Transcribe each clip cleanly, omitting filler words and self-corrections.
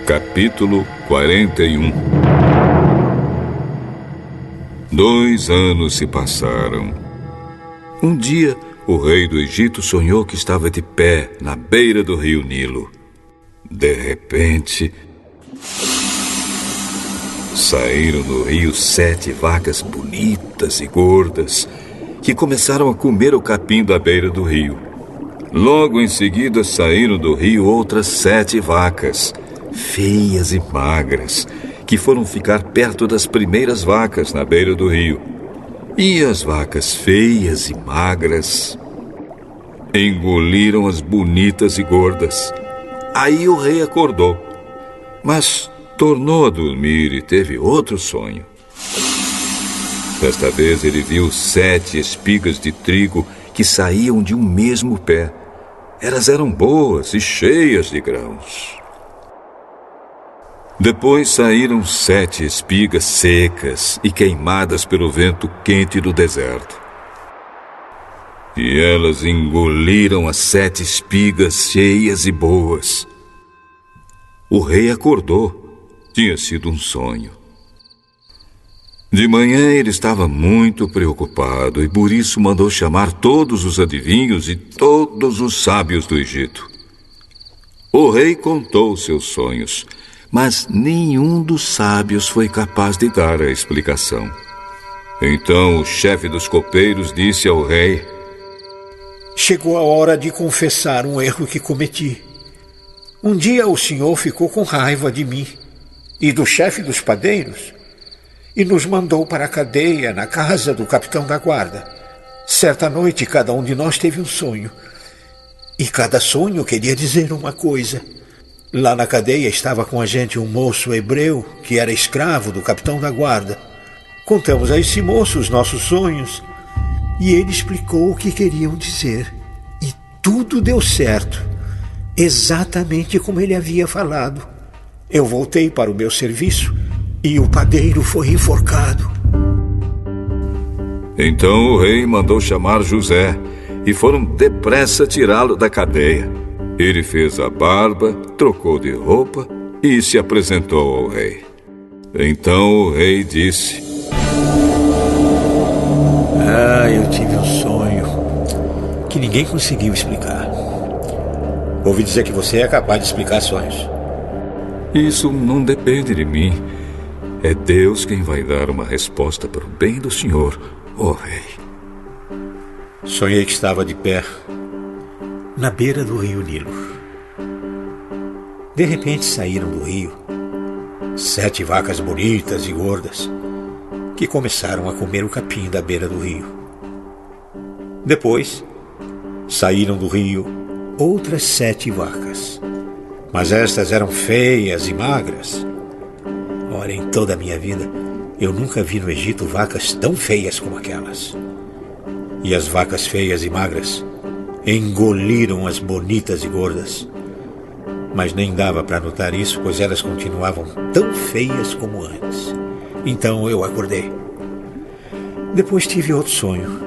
Capítulo 41. 2 anos se passaram. Um dia, o rei do Egito sonhou que estava de pé na beira do rio Nilo. De repente, saíram do rio 7 vacas bonitas e gordas, que começaram a comer o capim da beira do rio. Logo em seguida, saíram do rio outras 7 vacas, feias e magras, que foram ficar perto das primeiras vacas na beira do rio. E as vacas feias e magras engoliram as bonitas e gordas. Aí o rei acordou, mas tornou a dormir e teve outro sonho. Desta vez ele viu 7 espigas de trigo que saíam de um mesmo pé. Elas eram boas e cheias de grãos. Depois saíram 7 espigas secas e queimadas pelo vento quente do deserto. E elas engoliram as 7 espigas cheias e boas. O rei acordou. Tinha sido um sonho. De manhã ele estava muito preocupado e por isso mandou chamar todos os adivinhos e todos os sábios do Egito. O rei contou seus sonhos, mas nenhum dos sábios foi capaz de dar a explicação. Então o chefe dos copeiros disse ao rei: chegou a hora de confessar um erro que cometi. Um dia o senhor ficou com raiva de mim e do chefe dos padeiros e nos mandou para a cadeia na casa do capitão da guarda. Certa noite cada um de nós teve um sonho e cada sonho queria dizer uma coisa. Lá na cadeia estava com a gente um moço hebreu que era escravo do capitão da guarda. Contamos a esse moço os nossos sonhos e ele explicou o que queriam dizer. E tudo deu certo, exatamente como ele havia falado. Eu voltei para o meu serviço e o padeiro foi enforcado. Então o rei mandou chamar José e foram depressa tirá-lo da cadeia. Ele fez a barba, trocou de roupa e se apresentou ao rei. Então o rei disse: eu tive um sonho que ninguém conseguiu explicar. Ouvi dizer que você é capaz de explicar sonhos. Isso não depende de mim. É Deus quem vai dar uma resposta para o bem do senhor, ó rei. Sonhei que estava de pé na beira do rio Nilo. De repente saíram do rio 7 vacas bonitas e gordas que começaram a comer o capim da beira do rio. Depois saíram do rio outras 7 vacas, mas estas eram feias e magras. Ora, em toda a minha vida eu nunca vi no Egito vacas tão feias como aquelas. E as vacas feias e magras engoliram as bonitas e gordas. Mas nem dava para notar isso, pois elas continuavam tão feias como antes. Então eu acordei. Depois tive outro sonho.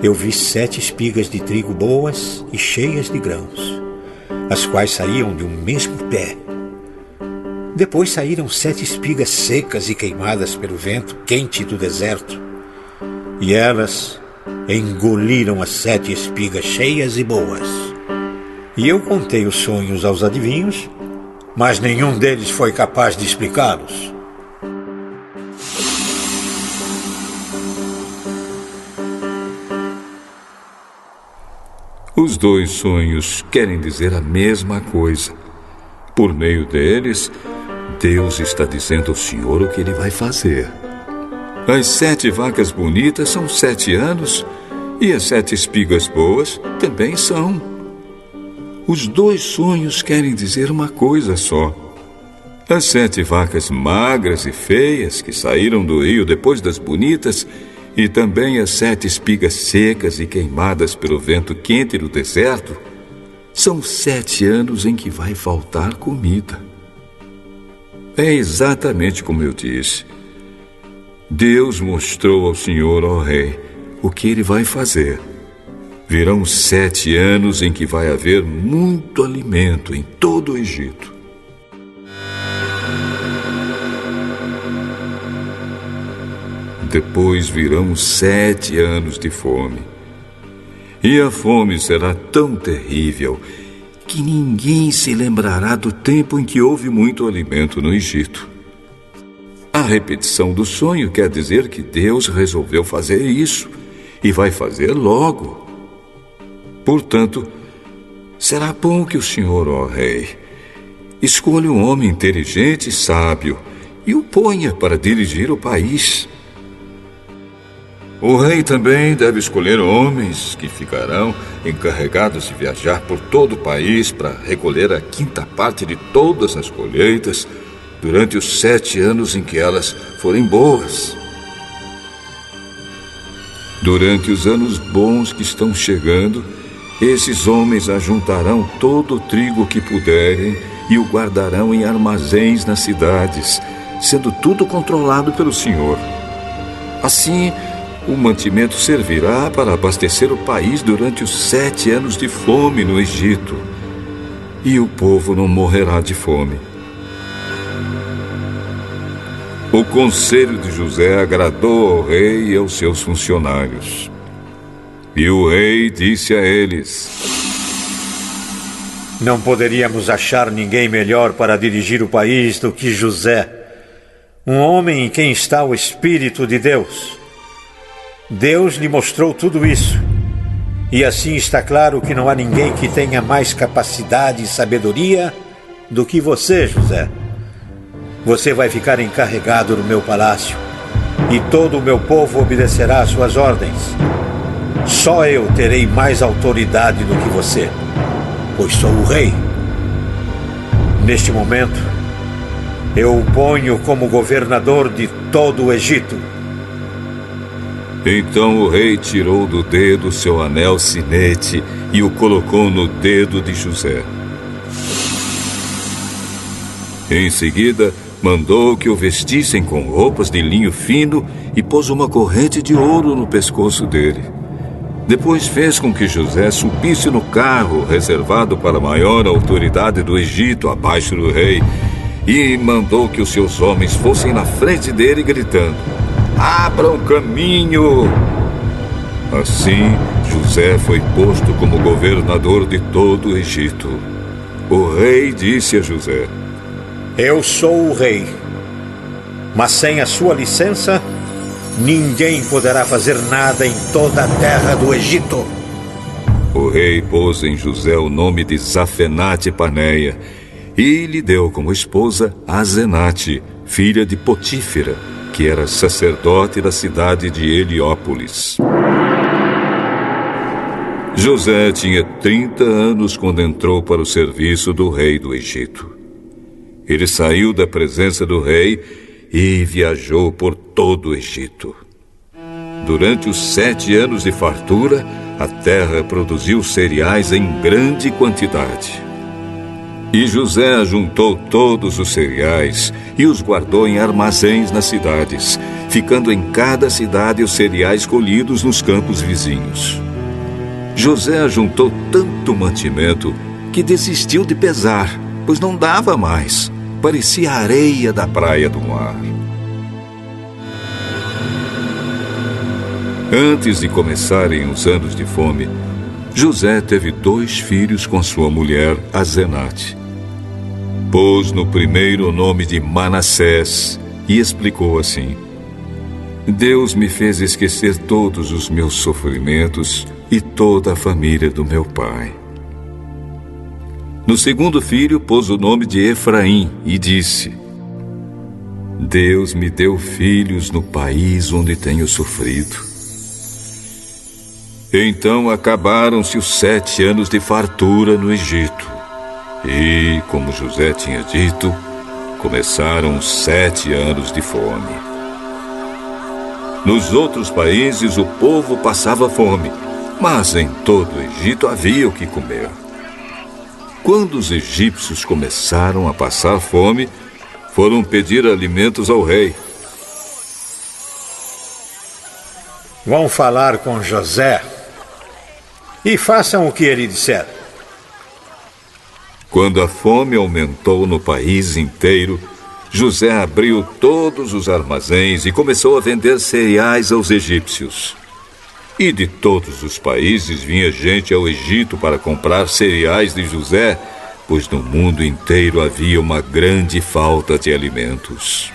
Eu vi 7 espigas de trigo boas e cheias de grãos, as quais saíam de um mesmo pé. Depois saíram 7 espigas secas e queimadas pelo vento quente do deserto. E elas engoliram as 7 espigas cheias e boas. E eu contei os sonhos aos adivinhos, mas nenhum deles foi capaz de explicá-los. Os 2 sonhos querem dizer a mesma coisa. Por meio deles, Deus está dizendo ao Senhor o que Ele vai fazer. As 7 vacas bonitas são 7 anos e as 7 espigas boas também são. Os 2 sonhos querem dizer uma coisa só. As 7 vacas magras e feias que saíram do rio depois das bonitas e também as 7 espigas secas e queimadas pelo vento quente do deserto são 7 anos em que vai faltar comida. É exatamente como eu disse. Deus mostrou ao Senhor, ó rei, o que ele vai fazer. Virão 7 anos em que vai haver muito alimento em todo o Egito. Depois virão 7 anos de fome. E a fome será tão terrível que ninguém se lembrará do tempo em que houve muito alimento no Egito. A repetição do sonho quer dizer que Deus resolveu fazer isso e vai fazer logo. Portanto, será bom que o senhor, ó rei, escolha um homem inteligente e sábio e o ponha para dirigir o país. O rei também deve escolher homens que ficarão encarregados de viajar por todo o país para recolher a 5ª parte de todas as colheitas durante os 7 anos em que elas forem boas. Durante os anos bons que estão chegando, esses homens ajuntarão todo o trigo que puderem e o guardarão em armazéns nas cidades, sendo tudo controlado pelo Senhor. Assim, o mantimento servirá para abastecer o país durante os 7 anos de fome no Egito, e o povo não morrerá de fome. O conselho de José agradou ao rei e aos seus funcionários. E o rei disse a eles: Não poderíamos achar ninguém melhor para dirigir o país do que José, um homem em quem está o Espírito de Deus. Deus lhe mostrou tudo isso, e assim está claro que não há ninguém que tenha mais capacidade e sabedoria do que você, José. Você vai ficar encarregado no meu palácio, e todo o meu povo obedecerá às suas ordens. Só eu terei mais autoridade do que você, pois sou o rei. Neste momento, eu o ponho como governador de todo o Egito. Então o rei tirou do dedo seu anel sinete e o colocou no dedo de José. Em seguida, mandou que o vestissem com roupas de linho fino e pôs uma corrente de ouro no pescoço dele. Depois fez com que José subisse no carro reservado para a maior autoridade do Egito, abaixo do rei, e mandou que os seus homens fossem na frente dele gritando: Abram caminho! Assim, José foi posto como governador de todo o Egito. O rei disse a José: Eu sou o rei, mas sem a sua licença, ninguém poderá fazer nada em toda a terra do Egito. O rei pôs em José o nome de Zafenate-Paneia e lhe deu como esposa Azenate, filha de Potífera, que era sacerdote da cidade de Heliópolis. José tinha 30 anos quando entrou para o serviço do rei do Egito. Ele saiu da presença do rei e viajou por todo o Egito. Durante os 7 anos de fartura, a terra produziu cereais em grande quantidade. E José ajuntou todos os cereais e os guardou em armazéns nas cidades, ficando em cada cidade os cereais colhidos nos campos vizinhos. José ajuntou tanto mantimento que desistiu de pesar, pois não dava mais. Parecia a areia da praia do mar. Antes de começarem os anos de fome, José teve 2 filhos com sua mulher, Azenate. Pôs no primeiro o nome de Manassés e explicou assim: Deus me fez esquecer todos os meus sofrimentos e toda a família do meu pai. No segundo filho, pôs o nome de Efraim e disse: Deus me deu filhos no país onde tenho sofrido. Então acabaram-se os 7 anos de fartura no Egito. E, como José tinha dito, começaram os 7 anos de fome. Nos outros países o povo passava fome, mas em todo o Egito havia o que comer. Quando os egípcios começaram a passar fome, foram pedir alimentos ao rei. Vão falar com José e façam o que ele disser. Quando a fome aumentou no país inteiro, José abriu todos os armazéns e começou a vender cereais aos egípcios. E de todos os países vinha gente ao Egito para comprar cereais de José, pois no mundo inteiro havia uma grande falta de alimentos.